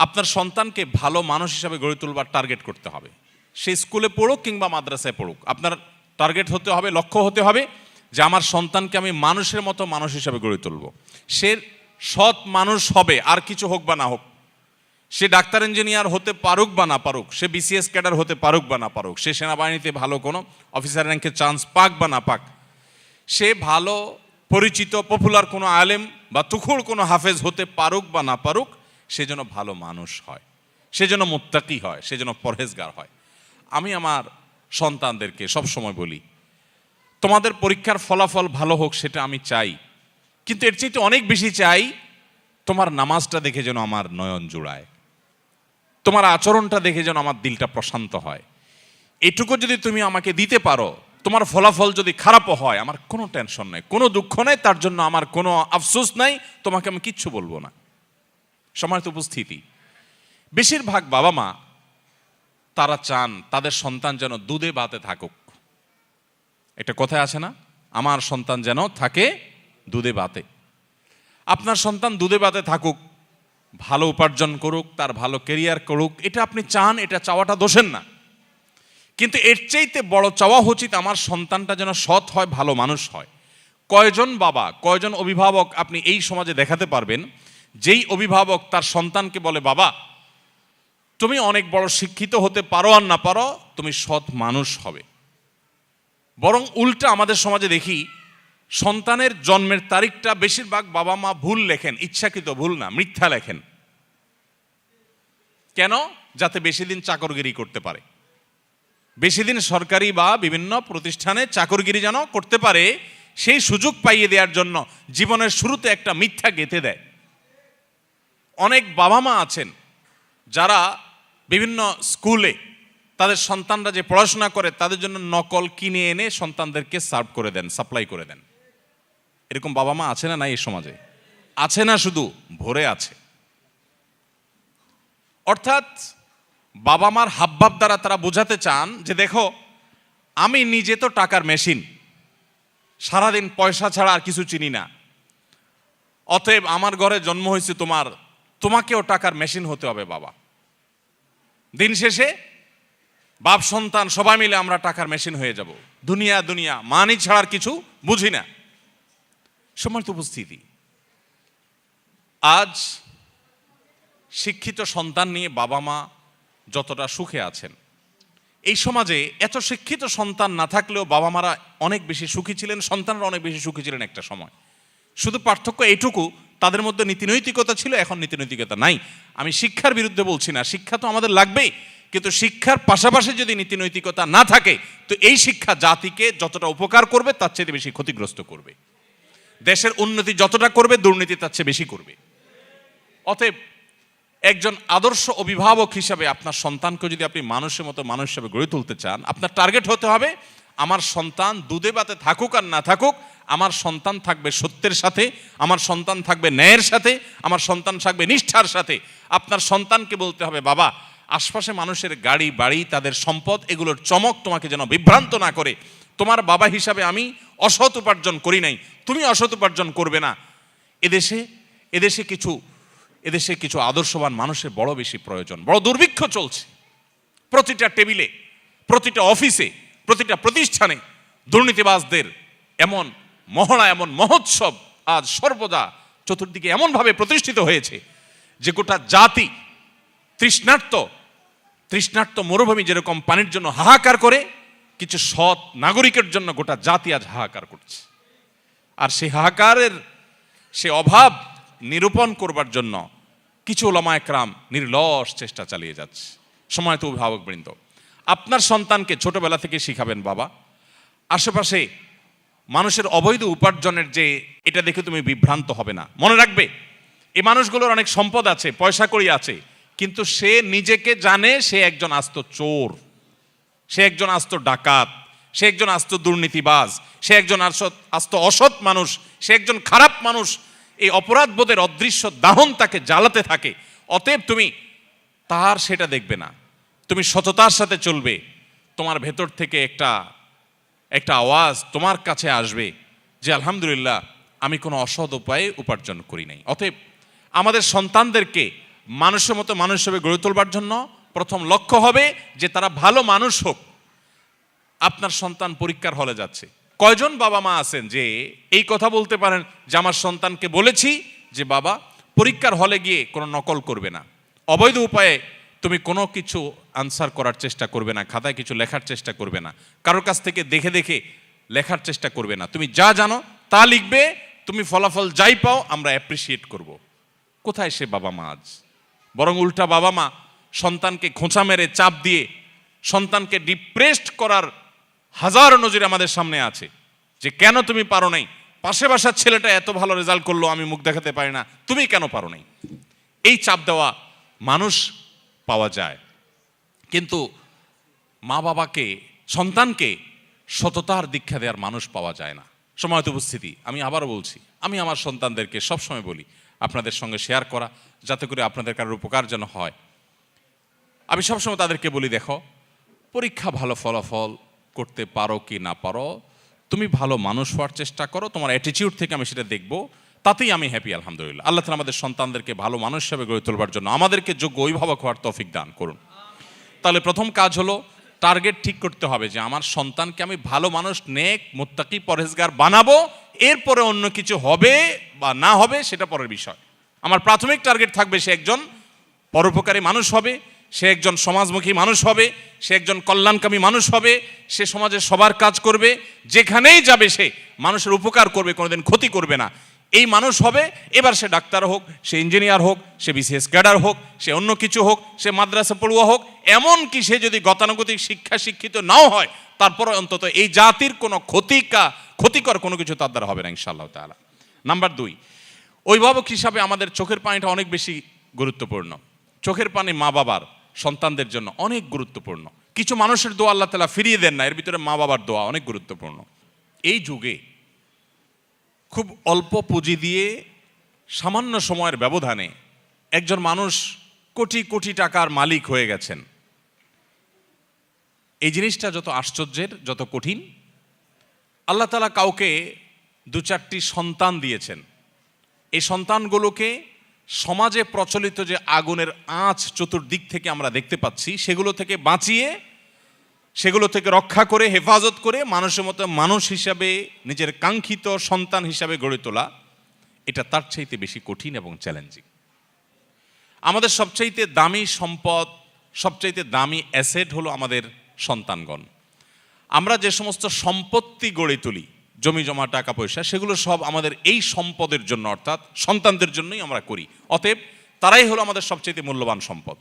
আপনার সন্তানকে ভালো মানুষ হিসাবে গড়ে তুলবার টার্গেট করতে হবে। সে স্কুলে পড়ুক কিংবা মাদ্রাসায় পড়ুক, আপনার টার্গেট হতে হবে, লক্ষ্য হতে হবে যে আমার সন্তানকে আমি মানুষের মতো মানুষ হিসাবে গড়ে তুলব। সে সৎ মানুষ হবে, আর কিছু হোক বা না হোক। সে ডাক্তার ইঞ্জিনিয়ার হতে পারুক বা না পারুক, সে বিসিএস ক্যাডার হতে পারুক বা না পারুক, সে সেনাবাহিনীতে ভালো কোনো অফিসার র্যাঙ্কে চান্স পাক বা না পাক, সে ভালো পরিচিত পপুলার কোনো আলেম বা তুখুড় কোনো হাফেজ হতে পারুক বা না পারুক, সে যেন ভালো মানুষ হয়, সে যেন মুত্তাকি হয়, সে যেন পরহেজগার হয়। আমি আমার সন্তানদেরকে সবসময় বলি, তোমাদের পরীক্ষার ফলাফল ভালো হোক সেটা আমি চাই, কিন্তু এর চাইতে অনেক বেশি চাই তোমার নামাজটা দেখে যেন আমার নয়ন জুড়ায়, তোমার আচরণটা দেখে যেন আমার দিলটা প্রশান্ত হয়। এটুকু যদি তুমি আমাকে দিতে পারো, তোমার ফলাফল যদি খারাপও হয়, আমার কোনো টেনশন নাই, কোনো দুঃখ নাই, তার জন্য আমার কোনো আফসোস নাই, তোমাকে আমি কিচ্ছু বলবো না। সম্মানিত উপস্থিতি, বেশিরভাগ বাবা মা তারা চান তাদের সন্তান যেন দুধে ভাতে থাকুক। একটা কথায় আছে না, আমার সন্তান যেন থাকে দুধে ভাতে। আপনার সন্তান দুধে ভাতে থাকুক, ভালো উপার্জন করুক, তার ভালো কেরিয়ার করুক, এটা আপনি চান, এটা চাওয়াটা দোষের না। কিন্তু এর চাইতে বড় চাওয়া উচিত আমার সন্তানটা যেন সৎ হয়, ভালো মানুষ হয়। কয়জন বাবা, কয়জন অভিভাবক আপনি এই সমাজে দেখাতে পারবেন যেই অভিভাবক তার সন্তানকে বলে, বাবা তুমি অনেক বড় শিক্ষিত হতে পারো আর না পারো, তুমি সৎ মানুষ হবে। বরং উল্টা আমাদের সমাজে দেখি, সন্তানের জন্মের তারিখটা বেশিরভাগ বাবা মা ভুল লেখেন, ইচ্ছাকৃত ভুল না, মিথ্যা লেখেন। কেন? যাতে বেশি দিন চাকরগিরি করতে পারে, বেশি দিন সরকারি বা বিভিন্ন প্রতিষ্ঠানে চাকরগিরি যেন করতে পারে, সেই সুযোগ পাইয়ে দেওয়ার জন্য জীবনের শুরুতে একটা মিথ্যা গেঁথে দেয়। অনেক বাবা মা আছেন যারা বিভিন্ন স্কুলে তাদের সন্তানরা যে পড়াশোনা করে তাদের জন্য নকল কিনে এনে সন্তানদেরকে সার্ভ করে দেন, সাপ্লাই করে দেন। এরকম বাবা মা আছে না? নাই এই সমাজে? আছে না? শুধু ভরে আছে। অর্থাৎ বাবা মার হাবভাব দ্বারা তারা বোঝাতে চান যে দেখো, আমি নিজে তো টাকার মেশিন, সারাদিন পয়সা ছাড়া আর কিছু চিনি না, অতএব আমার ঘরে জন্ম হয়েছে তোমাকেও টাকার মেশিন হতে হবে বাবা। দিন শেষে বাপ সন্তান সবাই মিলে আমরা টাকার মেশিন হয়ে যাব, দুনিয়া মানি ছাড়ার কিছু বুঝি না। সম্মানিত উপস্থিতি, আজ শিক্ষিত সন্তান নিয়ে বাবা মা যতটা সুখে আছেন, এই সমাজে এত শিক্ষিত সন্তান না থাকলেও বাবা মারা অনেক বেশি সুখী ছিলেন, সন্তানরা অনেক বেশি সুখী ছিলেন একটা সময়। শুধু পার্থক্য এইটুকু, তাদের মধ্যে নীতিনৈতিকতা ছিল, এখন নীতিনৈতিকতা নাই। আমি শিক্ষার বিরুদ্ধে বলছি না, শিক্ষা তো আমাদের লাগবেই, কিন্তু শিক্ষার পাশাপাশি যদি নীতিনৈতিকতা না থাকে, তো এই শিক্ষা জাতিকে যতটা উপকার করবে তার চেয়ে বেশি ক্ষতিগ্রস্ত করবে। দেশের উন্নতি যতটা করবে, দুর্নীতি তার চেয়ে বেশি করবে। অতএব একজন আদর্শ অভিভাবক হিসাবে আপনার সন্তানকে যদি আপনি মানুষের মতো মানুষ হিসাবে গড়ে তুলতে চান, আপনার টার্গেট হতে হবে আমার সন্তান দুধে ভাতে থাকুক আর না থাকুক, আমার সন্তান থাকবে সত্যের সাথে, আমার সন্তান থাকবে ন্যায়ের সাথে, আমার সন্তান থাকবে নিষ্ঠার সাথে। আপনার সন্তানকে বলতে হবে, বাবা আশপাশে মানুষের গাড়ি বাড়ি, তাদের সম্পদ, এগুলোর চমক তোমাকে যেন বিভ্রান্ত না করে। তোমার বাবা হিসাবে আমি অসৎ উপার্জন করি নাই, তুমি অসৎ উপার্জন করবে না। এদেশে কিছু আদর্শবান মানুষের বড় বেশি প্রয়োজন। বড় দুর্ভিক্ষ চলছে, প্রতিটা টেবিলে, প্রতিটা অফিসে, প্রতিটা প্রতিষ্ঠানে দুর্নীতিবাজদের এমন মহড়া, এমন মহোৎসব আজ সর্বদা চতুর্দিকে এমনভাবে প্রতিষ্ঠিত হয়েছে যে গোটা জাতি তৃষ্ণার্ত মরুভূমি যেরকম পানির জন্য হাহাকার করে, কিছু সৎ নাগরিকের জন্য গোটা জাতি আজ হাহাকার করছে। আর সেই হাহাকারের সে অভাব নিরূপণ করবার জন্য কিছু উলামায়ে কেরাম নির্লস চেষ্টা চালিয়ে যাচ্ছে। সম্মানিত অভিভাবকবৃন্দ, আপনার সন্তানকে ছোটবেলা থেকে শিখাবেন, বাবা আশেপাশে মানুষের অবৈধ উপার্জনের যে এটা দেখে তুমি বিভ্রান্ত হবে না। মনে রাখবে, এই মানুষগুলোর অনেক সম্পদ আছে, পয়সা কড়ি আছে, কিন্তু সে নিজেকে জানে সে একজন আস্ত চোর, সে একজন আস্ত ডাকাত, সে একজন আস্ত দুর্নীতিবাজ, সে একজন আস্ত অসৎ মানুষ, সে একজন খারাপ মানুষ। এই অপরাধ বোধের অদৃশ্য দাহন তাকে জ্বালাতে থাকে। অতএব তুমি তার সেটা দেখবে না, তুমি সততার সাথে চলবে। তোমার ভেতর থেকে একটা আওয়াজ তোমার কাছে আসবে যে আলহামদুলিল্লাহ, আমি কোনো অসৎ উপায়ে উপার্জন করি নাই। অতএব আমাদের সন্তানদেরকে মানুষের মতো মানুষ হিসেবে গড়ে তোলবার জন্য প্রথম লক্ষ্য হবে যে তারা ভালো মানুষ হোক। আপনার সন্তান পরীক্ষার হলে যাচ্ছে, কয়জন বাবা মা আছেন যে এই কথা বলতে পারেন যে আমার সন্তানকে বলেছি যে বাবা পরীক্ষার হলে গিয়ে কোনো নকল করবে না, অবৈধ উপায়ে তুমি কোনো কিছু আনসার করার চেষ্টা করবে না, খাতায় কিছু লেখার চেষ্টা করবে না, কারোর কাছ থেকে দেখে দেখে লেখার চেষ্টা করবে না, তুমি যা জানো তা লিখবে, তুমি ফলাফল যাই পাও আমরা অ্যাপ্রিসিয়েট করব। কোথায় সে বাবা মা আজ? বরং উল্টা বাবা মা সন্তানকে খোঁচা মেরে চাপ দিয়ে সন্তানকে ডিপ্রেসড করার হাজার নজির আমাদের সামনে আছে যে কেন তুমি পারো নাই, পাশে বাসার ছেলেটা এত ভালো রেজাল্ট করলো আমি মুখ দেখাতে পারি না, তুমি কেন পারো নাই। এই চাপ দেওয়া মানুষ পাওয়া যায়, কিন্তু মা বাবাকে সন্তানকে সততার দীক্ষা দেওয়ার মানুষ পাওয়া যায় না। সময়ত উপস্থিতি, আমি আবারও বলছি, আমি আমার সন্তানদেরকে সবসময় বলি আপনাদের সঙ্গে শেয়ার করা যাতে করে আপনাদের কারোর উপকার যেন হয়। আমি সবসময় তাদেরকে বলি দেখো, পরীক্ষা ভালো ফলাফল করতে পারো কি না পারো, তুমি ভালো মানুষ হওয়ার চেষ্টা করো, তোমার অ্যাটিটিউড থেকে আমি সেটা দেখব, তাতেই আমি হ্যাপি আলহামদুলিল্লাহ। আল্লাহ তাআলা আমাদের সন্তানদেরকে ভালো মানুষ হিসেবে গড়ে তোলবার জন্য আমাদেরকে যোগ্য অভিভাবক হওয়ার তৌফিক দান করুন। তাহলে প্রথম কাজ হলো টার্গেট ঠিক করতে হবে যে আমার সন্তানকে আমি ভালো মানুষ, নেক, মুত্তাকি, পরহেজগার বানাবো, এরপরে অন্য কিছু হবে বা না হবে সেটা পরের বিষয়। আমার প্রাথমিক টার্গেট থাকবে সে একজন পরোপকারী মানুষ হবে, সে একজন সমাজমুখী মানুষ হবে, সে একজন কল্যাণকামী মানুষ হবে, সে সমাজের সবার কাজ করবে, যেখানেই যাবে সে মানুষের উপকার করবে, কোনোদিন ক্ষতি করবে না, এই মানুষ হবে। এবার সে ডাক্তার হোক, সে ইঞ্জিনিয়ার হোক, সে বিসিএস ক্যাডার হোক, সে অন্য কিছু হোক, সে মাদ্রাসা পড়ুয়া হোক, এমনকি সে যদি গতানুগতিক শিক্ষিত নাও হয়, তারপরে অন্তত এই জাতির কোনো ক্ষতিকর কোনো কিছু তার দ্বারা হবে না ইনশাআল্লাহ তাআলা। নাম্বার 2, অভিভাবক হিসাবে আমাদের চোখের পানিটা অনেক বেশি গুরুত্বপূর্ণ। চোখের পানি মা বাবার সন্তানদের জন্য অনেক গুরুত্বপূর্ণ। কিছু মানুষের দোয়া আল্লাহ তাআলা ফিরিয়ে দেন না, এর ভিতরে মা বাবার দোয়া অনেক গুরুত্বপূর্ণ। এই যুগে খুব অল্প পুঁজি দিয়ে সামান্য সময়ের ব্যবধানে একজন মানুষ কোটি কোটি টাকার মালিক হয়ে গেছেন। এই জিনিসটা যত আশ্চর্যের, যত কঠিন। আল্লাহ তাআলা কাউকে 2-4টি সন্তান দিয়েছেন, এই সন্তানগুলোকে সমাজে প্রচলিত যে আগুনের আঁচ চতুর্দিক থেকে আমরা দেখতে পাচ্ছি সেগুলো থেকে বাঁচিয়ে, সেগুলো থেকে রক্ষা করে, হেফাজত করে মানুষের মতো মানুষ হিসাবে, নিজের কাঙ্ক্ষিত সন্তান হিসাবে গড়ে তোলা, এটা তার চাইতে বেশি কঠিন এবং চ্যালেঞ্জিং। আমাদের সবচাইতে দামি সম্পদ, সবচাইতে দামি অ্যাসেট হলো আমাদের সন্তানগণ। আমরা যে সমস্ত সম্পত্তি গড়ে তুলি, জমি জমা, টাকা পয়সা, সেগুলো সব আমাদের এই সম্পদের জন্য, অর্থাৎ সন্তানদের জন্যই আমরা করি। অতএব তারাই হলো আমাদের সবচাইতে মূল্যবান সম্পদ।